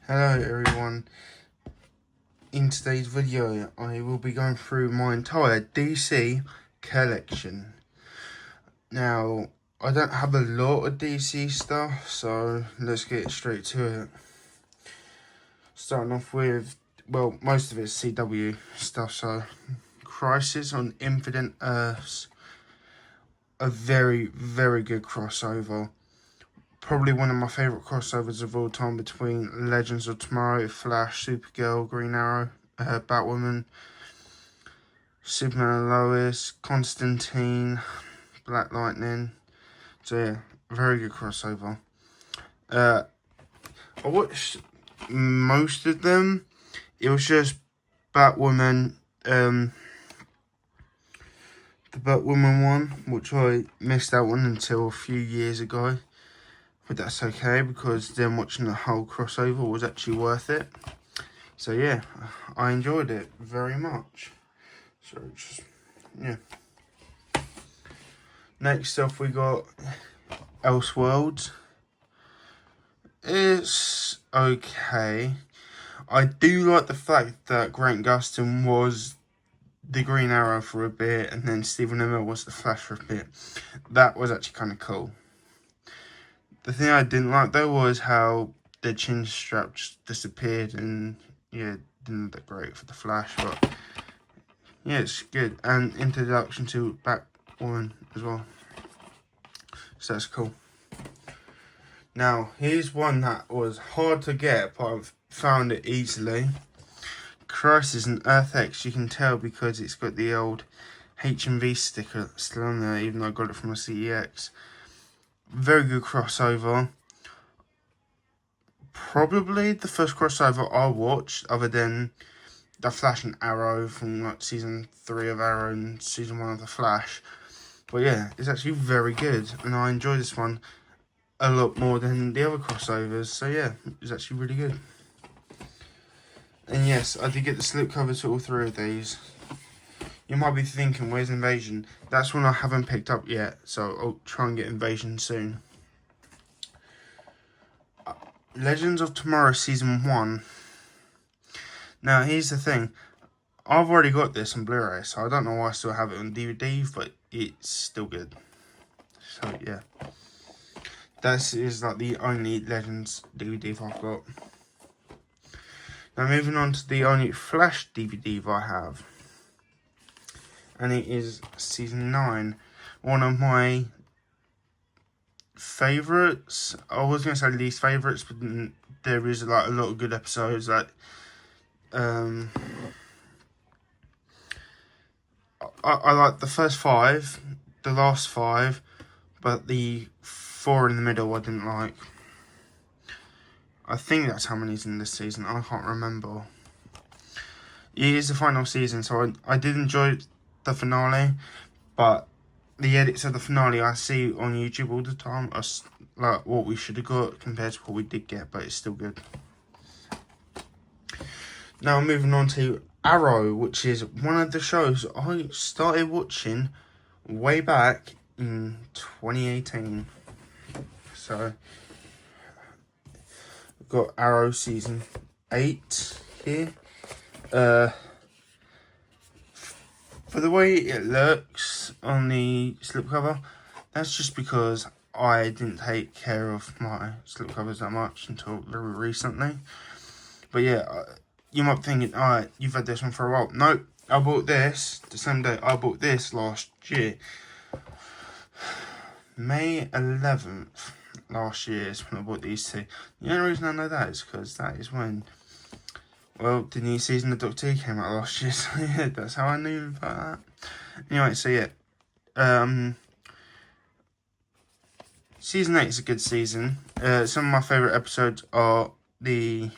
Hello everyone, in today's video I will be going through my entire DC collection. Now, I don't have a lot of DC stuff, so let's get straight to it. Starting off with, well, most of it's CW stuff, so Crisis on Infinite Earths, a very, very good crossover. Probably one of my favourite crossovers of all time between Legends of Tomorrow, Flash, Supergirl, Green Arrow, Batwoman, Superman and Lois, Constantine, Black Lightning. So yeah, very good crossover. I watched most of them. It was just Batwoman, the Batwoman one, which I missed out on until a few years ago. But that's okay, because then watching the whole crossover was actually worth it. So yeah, I enjoyed it very much. So just, yeah. Next up we got Elseworlds. It's okay. I do like the fact that Grant Gustin was the Green Arrow for a bit, and then Stephen Amell was the Flash for a bit. That was actually kind of cool. The thing I didn't like though was how the chin strap just disappeared, and yeah, didn't look great for the Flash, but yeah, it's good. And introduction to Batwoman as well, so that's cool. Now, here's one that was hard to get, but I've found it easily. Crisis on Earth X, you can tell because it's got the old HMV sticker still on there, even though I got it from a CEX. Very good crossover. Probably the first crossover I watched, other than the Flash and Arrow from like season 3 of Arrow and season 1 of the Flash. But yeah, it's actually very good, and I enjoy this one a lot more than the other crossovers. So yeah, it's actually really good. And yes, I did get the slipcover to all 3 of these. You might be thinking, where's Invasion? That's one I haven't picked up yet, so I'll try and get Invasion soon. Legends of Tomorrow Season 1. Now, here's the thing. I've already got this on Blu-ray, so I don't know why I still have it on DVD, but it's still good. So, yeah. This is like the only Legends DVD I've got. Now, moving on to the only Flash DVD I have. And it is Season 9. One of my favourites. I was going to say least favourites, but there is like a lot of good episodes. Like, I like the first 5, the last 5, but the 4 in the middle I didn't like. I think that's how many's in this season. I can't remember. It is the final season, so I did enjoy the finale, but the edits of the finale I see on YouTube all the time are like what we should have got compared to what we did get, but it's still good. Now moving on to Arrow, which is one of the shows I started watching way back in 2018. So we've got Arrow season 8 here. For the way it looks on the slipcover, that's just because I didn't take care of my slipcovers that much until very recently. But yeah, you might be thinking, alright, you've had this one for a while. Nope, I bought this the same day. I bought this last year. May 11th last year is when I bought these 2. The only reason I know that is because that is when, well, the new season of Doctor Who came out last year. So yeah, that's how I knew about that. Anyway, so yeah. Season 8 is a good season. Some of my favourite episodes are the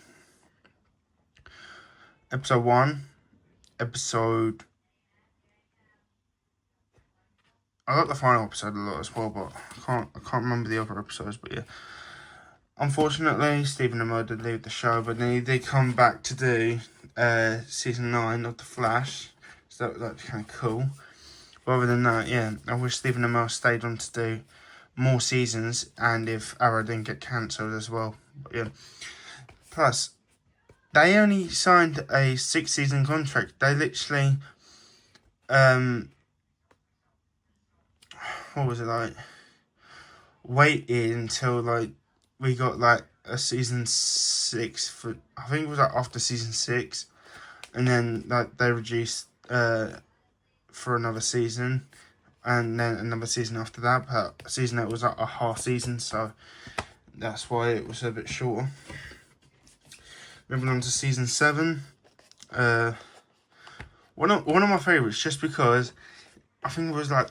episode 1, episode... I like the final episode a lot as well, but I can't remember the other episodes, but yeah. Unfortunately, Stephen Amell did leave the show, but then he did come back to do season 9 of The Flash, so that's kind of cool. But other than that, yeah, I wish Stephen Amell stayed on to do more seasons, and if Arrow didn't get cancelled as well. But yeah. Plus, they only signed a 6-season contract. They literally, what was it like? Waited until like we got like a season 6 for, I think it was like after season 6, and then like they reduced for another season, and then another season after that. But season 8 was like a half season, so that's why it was a bit shorter. Moving on to season 7, one of my favourites, just because I think it was like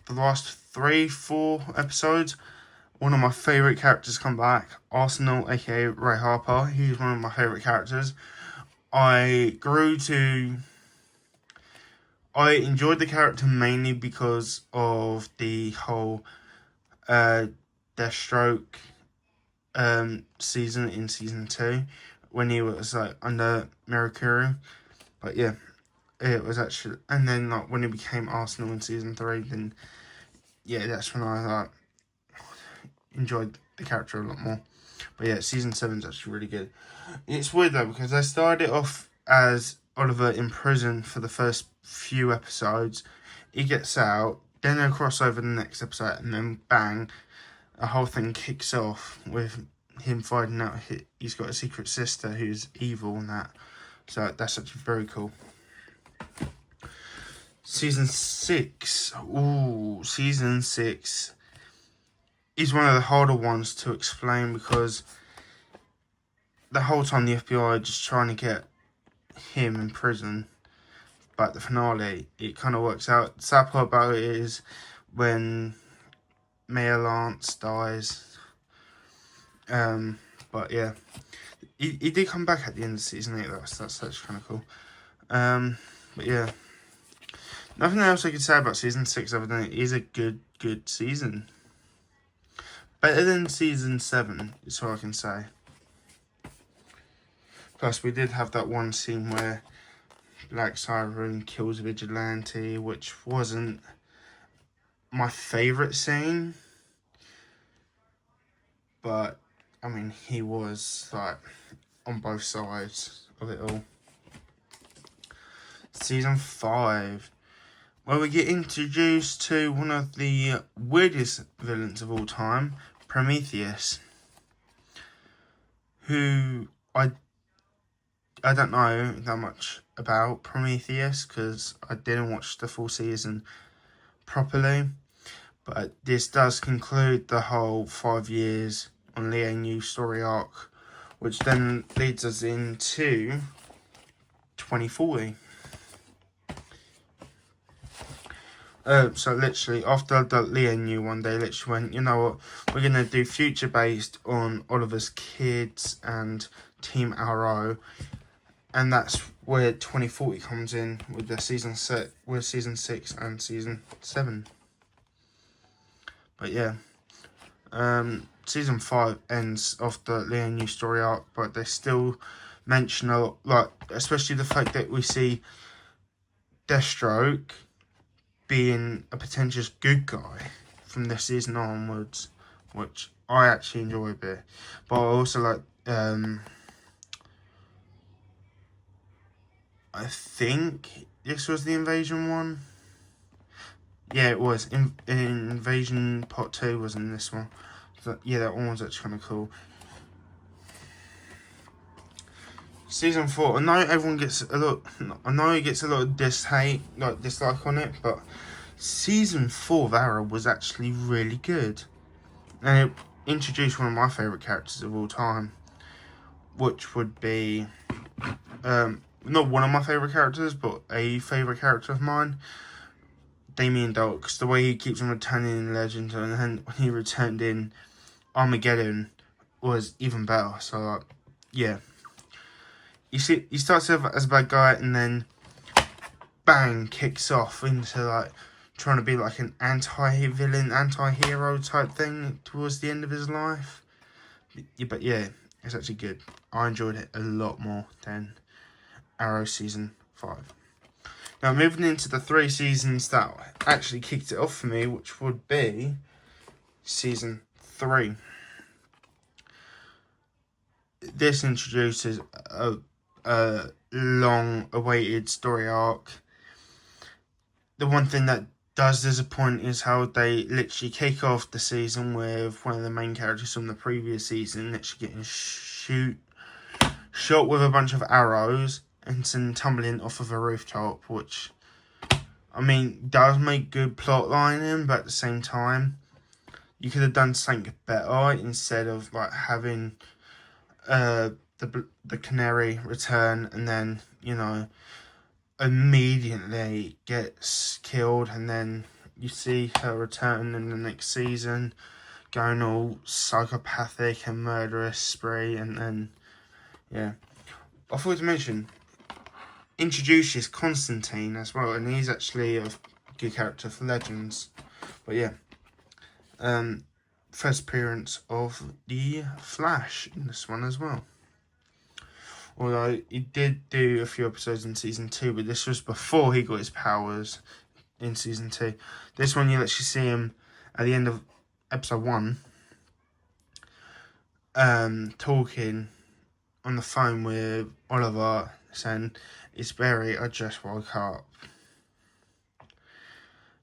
the last 3-4 episodes. One of my favourite characters come back, Arsenal, aka Ray Harper. He's one of my favourite characters. I enjoyed the character mainly because of the whole Deathstroke season in season 2, when he was like under Mirakuru. But yeah, it was actually, and then like when he became Arsenal in season 3, then yeah, that's when I like enjoyed the character a lot more. But yeah, season 7 is actually really good. It's weird though, because I started it off as Oliver in prison for the first few episodes. He gets out, then they cross over the next episode, and then bang, a whole thing kicks off with him finding out he's got a secret sister who's evil and that. So that's actually very cool. Season 6. Ooh, season 6 is one of the harder ones to explain, because the whole time the FBI are just trying to get him in prison. But the finale, it kind of works out. The sad part about it is when Mayor Lance dies. But yeah, he did come back at the end of season 8. That's actually kind of cool. But yeah, nothing else I could say about season 6 other than it is a good season. Better than season 7 is all I can say. Plus, we did have that one scene where Black Siren kills Vigilante, which wasn't my favourite scene. But, I mean, he was, like, on both sides of it all. Season 5, where we get introduced to one of the weirdest villains of all time, Prometheus, who I don't know that much about Prometheus, because I didn't watch the full season properly. But this does conclude the whole 5 years on Lian Yu story arc, which then leads us into 2040. So literally, after the Lian Yu one, they literally went, you know what, we're going to do future based on Oliver's kids and Team Arrow. And that's where 2040 comes in with the season 6 and season 7. But yeah, season 5 ends off the Lian Yu story arc, but they still mention a lot, like, especially the fact that we see Deathstroke being a potential good guy from this season onwards, which I actually enjoy a bit. But I also like, I think this was the Invasion one. Yeah, it was. Invasion Part 2 was in this one. So, yeah, that one was actually kind of cool. Season 4, I know everyone gets a lot. I know it gets a lot of dislike on it, but season 4 of Arrow was actually really good, and it introduced one of my favourite characters of all time, which would be not one of my favourite characters, but a favourite character of mine, Damien Darhk. Because the way he keeps on returning in Legend, and then when he returned in Armageddon, was even better. So like, yeah. You see, he starts off as a bad guy, and then bang, kicks off into like trying to be like an anti-villain, anti-hero type thing towards the end of his life. Yeah, but yeah, it's actually good. I enjoyed it a lot more than Arrow season 5. Now moving into the 3 seasons that actually kicked it off for me, which would be season 3. This introduces a a long-awaited story arc. The one thing that does disappoint is how they literally kick off the season with one of the main characters from the previous season literally getting shot with a bunch of arrows and then tumbling off of a rooftop, which, I mean, does make good plot lining, but at the same time, you could have done something better instead of like having the canary return and then, you know, immediately gets killed, and then you see her return in the next season going all psychopathic and murderous spree, and then yeah. I forgot to mention, introduces Constantine as well, and he's actually a good character for Legends. But yeah, first appearance of the Flash in this one as well. Although he did do a few episodes in season 2, but this was before he got his powers in season 2. This one you actually see him at the end of episode 1, talking on the phone with Oliver, saying, "It's Barry, I just woke up."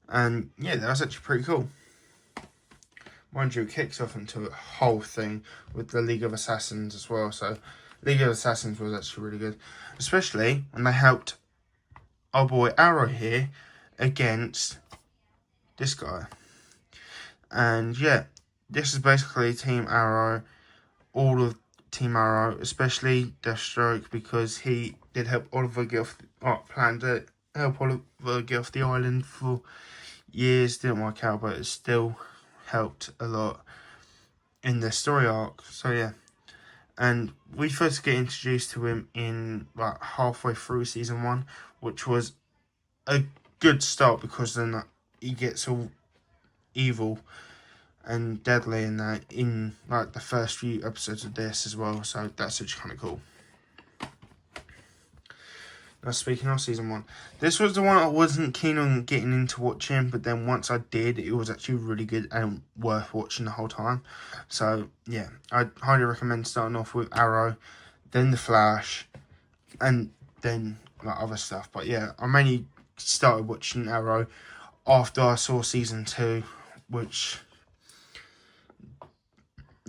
And yeah, that was actually pretty cool. Mind you, it kicks off into a whole thing with the League of Assassins as well, so League of Assassins was actually really good. Especially when they helped our boy Arrow here against this guy. And yeah, this is basically Team Arrow, all of Team Arrow, especially Deathstroke, because he did help Oliver get off, planned to help Oliver get off the island for years. Didn't work out, but it still helped a lot in the story arc. So yeah. And we first get introduced to him in like halfway through season 1, which was a good start because then he gets all evil and deadly in that in like the first few episodes of this as well. So that's actually kind of cool. Now speaking of season 1, this was the one I wasn't keen on getting into watching, but then once I did, it was actually really good and worth watching the whole time. So yeah, I'd highly recommend starting off with Arrow, then The Flash, and then like other stuff. But yeah, I mainly started watching Arrow after I saw season 2, which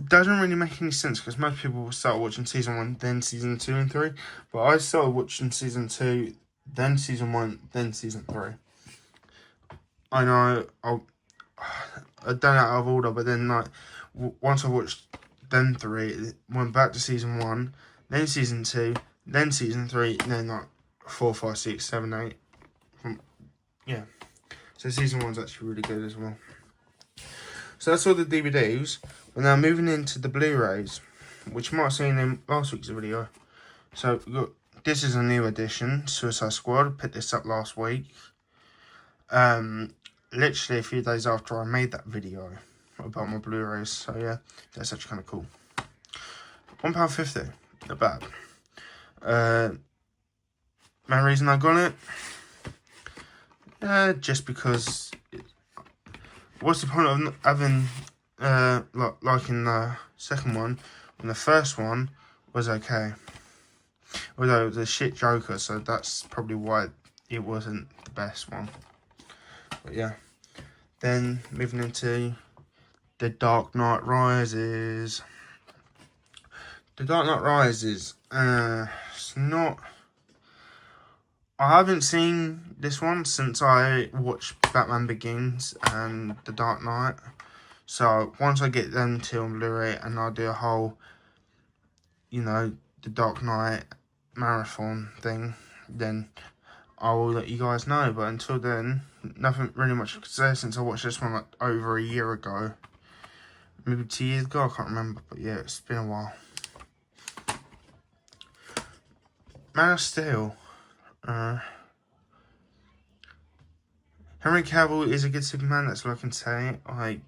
doesn't really make any sense because most people will start watching season 1, then season 2 and 3. But I started watching season 2, then season 1, then season 3. I know I've done it out of order, but then like once I watched then 3, it went back to season 1, then season 2, then season 3, and then like 4, 5, 6, 7, 8. Yeah. So season 1's actually really good as well. So that's all the DVDs. We're now moving into the Blu-rays, which you might have seen in last week's video. So look, this is a new edition, Suicide Squad. I picked this up last week. Literally a few days after I made that video about my Blu-rays. So yeah, that's actually kind of cool. £1.50, not bad. Main reason I got it, just because. What's the point of having, like in the second one, when the first one was okay. Although it was a shit Joker, so that's probably why it wasn't the best one. But yeah. Then, moving into The Dark Knight Rises. The Dark Knight Rises, it's not... I haven't seen this one since I watched Batman Begins and The Dark Knight. So once I get them to on Blu-ray and I'll do a whole, you know, The Dark Knight marathon thing, then I will let you guys know. But until then, nothing really much to say since I watched this one like over a year ago. Maybe 2 years ago, I can't remember. But yeah, it's been a while. Man of Steel. Henry Cavill is a good Superman, that's all I can say. I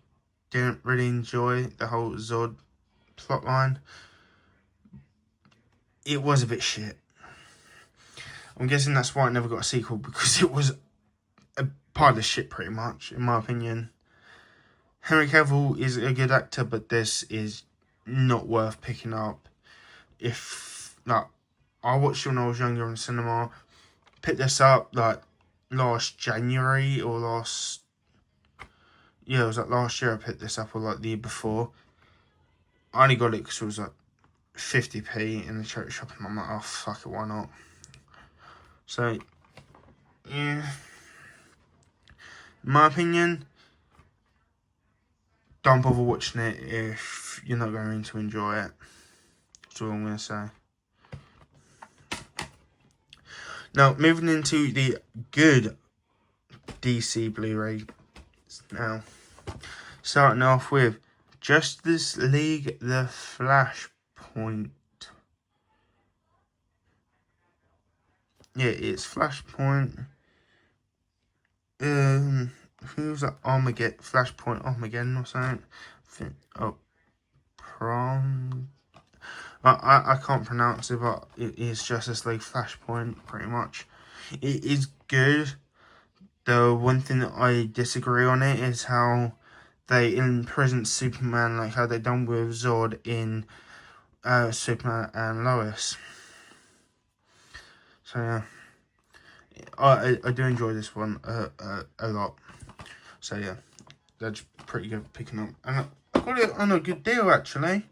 didn't really enjoy the whole Zod plotline. It was a bit shit. I'm guessing that's why it never got a sequel, because it was a pile of shit pretty much, in my opinion. Henry Cavill is a good actor, but this is not worth picking up. If, like, I watched it when I was younger in the cinema. Picked this up like last January or last... Yeah, it was like last year I picked this up, or like the year before. I only got it because it was like 50p in the charity shop, and I'm like, oh, fuck it, why not? So, yeah. In my opinion, don't bother watching it if you're not going to enjoy it. That's all I'm going to say. Now, moving into the good DC Blu-ray now. Starting off with Justice League The Flashpoint. Yeah, it's Flashpoint. Who was that? Armageddon, Flashpoint Armageddon or something. Oh, Prom. I can't pronounce it, but it is Justice League Flashpoint, pretty much. It is good. The one thing that I disagree on it is how they imprisoned Superman, like how they done with Zod in Superman and Lois. So yeah, I do enjoy this one a lot. So yeah, that's pretty good picking up, and I got it on a good deal actually.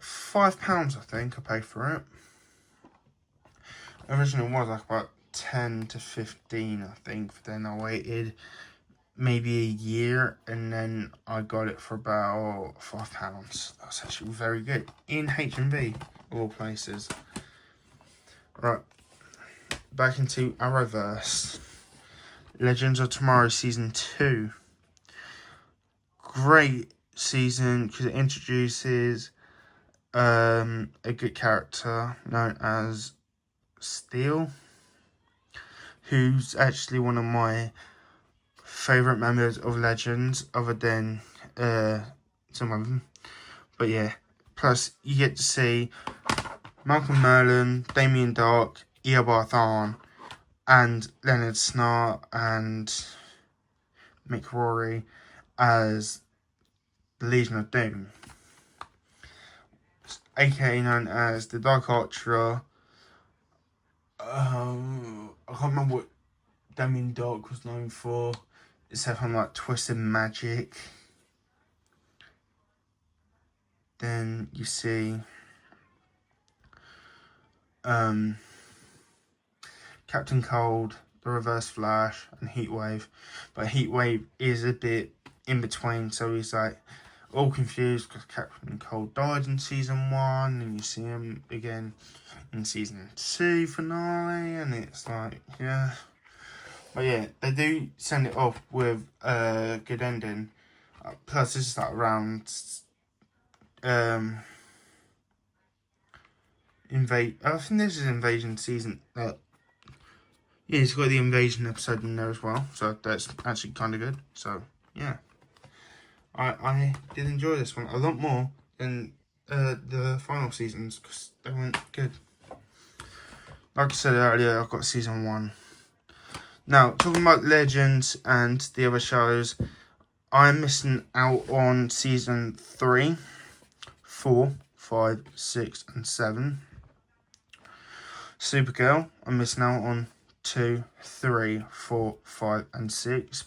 £5 I think I paid for it. Originally it was like about 10 to 15 I think, but then I waited maybe a year and then I got it for about £5. That's actually very good in HMV of all places. Right, back into Arrowverse. Legends of Tomorrow Season 2. Great season because it introduces a good character known as Steel, who's actually one of my favourite members of Legends, other than some of them. But yeah, plus you get to see Malcolm Merlyn, Damien Dark, Eobard Thawne, and Leonard Snart and Mick Rory as the Legion of Doom, aka known as the Dark Archer. I can't remember what Damien Dark was known for, except from like Twisted Magic. Then you see Captain Cold, the Reverse Flash, and Heatwave. But Heatwave is a bit in between, so he's like all confused because Captain Cold died in season 1, and you see him again in season 2 finale, and it's like, yeah. But yeah, they do send it off with a good ending. Plus, this is like around I think this is Invasion season. Yeah, it's got the Invasion episode in there as well, so that's actually kind of good. So yeah, I did enjoy this one a lot more than the final seasons because they weren't good. Like I said earlier, I've got season 1. Now, talking about Legends and the other shows, I'm missing out on season 3, 4, 5, 6, and 7. Supergirl, I'm missing out on 2, 3, 4, 5, and 6.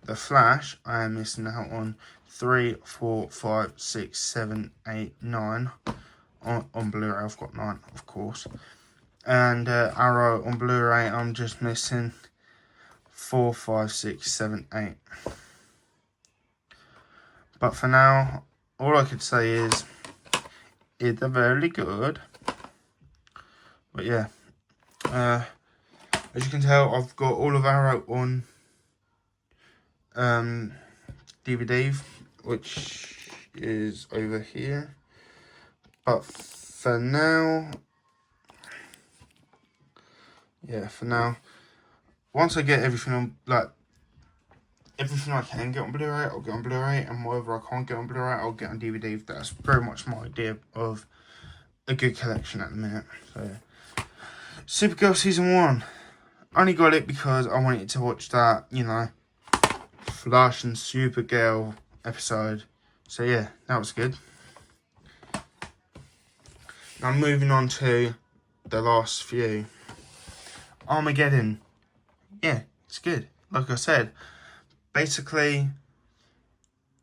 The Flash, I am missing out on 3, 4, 5, 6, 7, 8, 9. On Blu-ray, I've got 9, of course. And Arrow on Blu-ray, I'm just missing 4, 5, 6, 7, 8. But for now, all I could say is it's very good. But yeah, as you can tell, I've got all of Arrow on DVD, which is over here. But for now, once I get everything on, like, everything I can get on Blu-ray, I'll get on Blu-ray, and whatever I can't get on Blu-ray, I'll get on DVD. That's very much my idea of a good collection at the minute. So yeah. Supergirl season 1. I only got it because I wanted to watch that, Flash and Supergirl episode. So yeah, that was good. Now moving on to the last few. Armageddon. Yeah, it's good. Like I said, basically,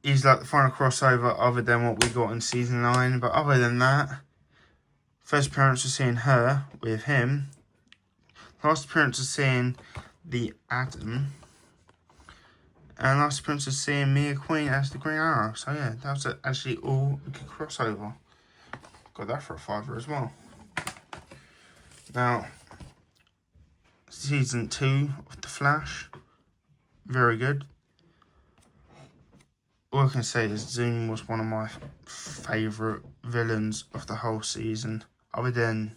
he's like the final crossover other than what we got in season 9. But other than that, first appearance of seeing her with him. Last appearance of seeing the Atom. And last appearance of seeing Mia Queen as the Green Arrow. So yeah, that was actually all a good crossover. Got that for a $5 as well. Now, season 2 of The Flash. Very good. All I can say is Zoom was one of my favourite villains of the whole season. Other than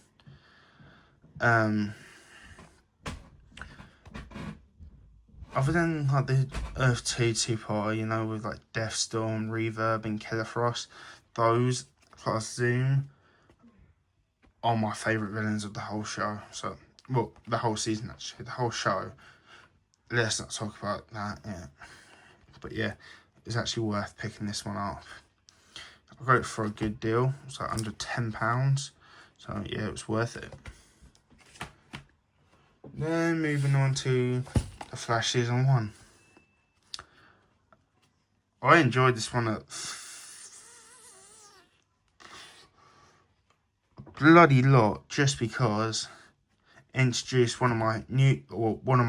like the Earth 2 two-parter, you know, with like Deathstorm, Reverb and Killer Frost, those plus Zoom are my favourite villains of the whole show. So, well, the whole season actually, the whole show. Let's not talk about that yet. But yeah, it's actually worth picking this one up. I got it for a good deal. It's like under £10. So yeah, it was worth it. Then moving on to The Flash Season 1. I enjoyed this one a bloody lot just because it introduced one of my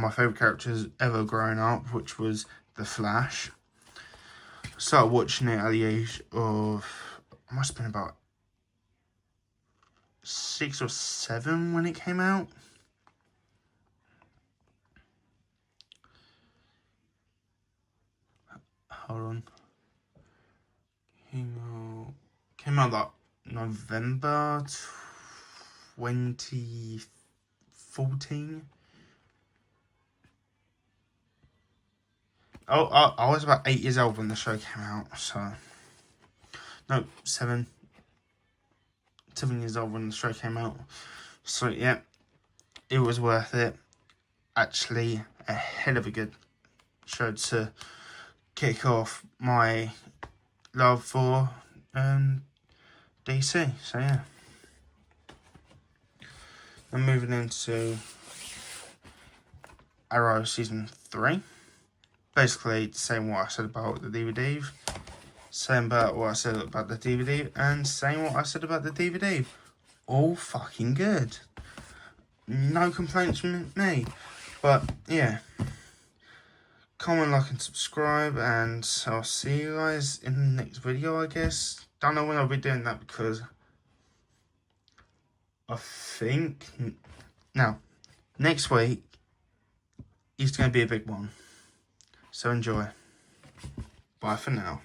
favourite characters ever growing up, which was The Flash. Started watching it at the age of, I must have been about 6 or 7 when it came out. Hold on. Came out like November 2014. Oh, I was about 8 years old when the show came out, so... No, 7. 7 years old when the show came out. So, yeah, it was worth it. Actually, a hell of a good show to kick off my love for DC. So, yeah. I'm moving into Arrow Season 3. Basically, saying what I said about the DVD, saying about what I said about the DVD, and saying what I said about the DVD. All fucking good. No complaints from me. But, yeah. Comment, like, and subscribe, and I'll see you guys in the next video, I guess. Don't know when I'll be doing that because I think... Now, next week is going to be a big one. So enjoy. Bye for now.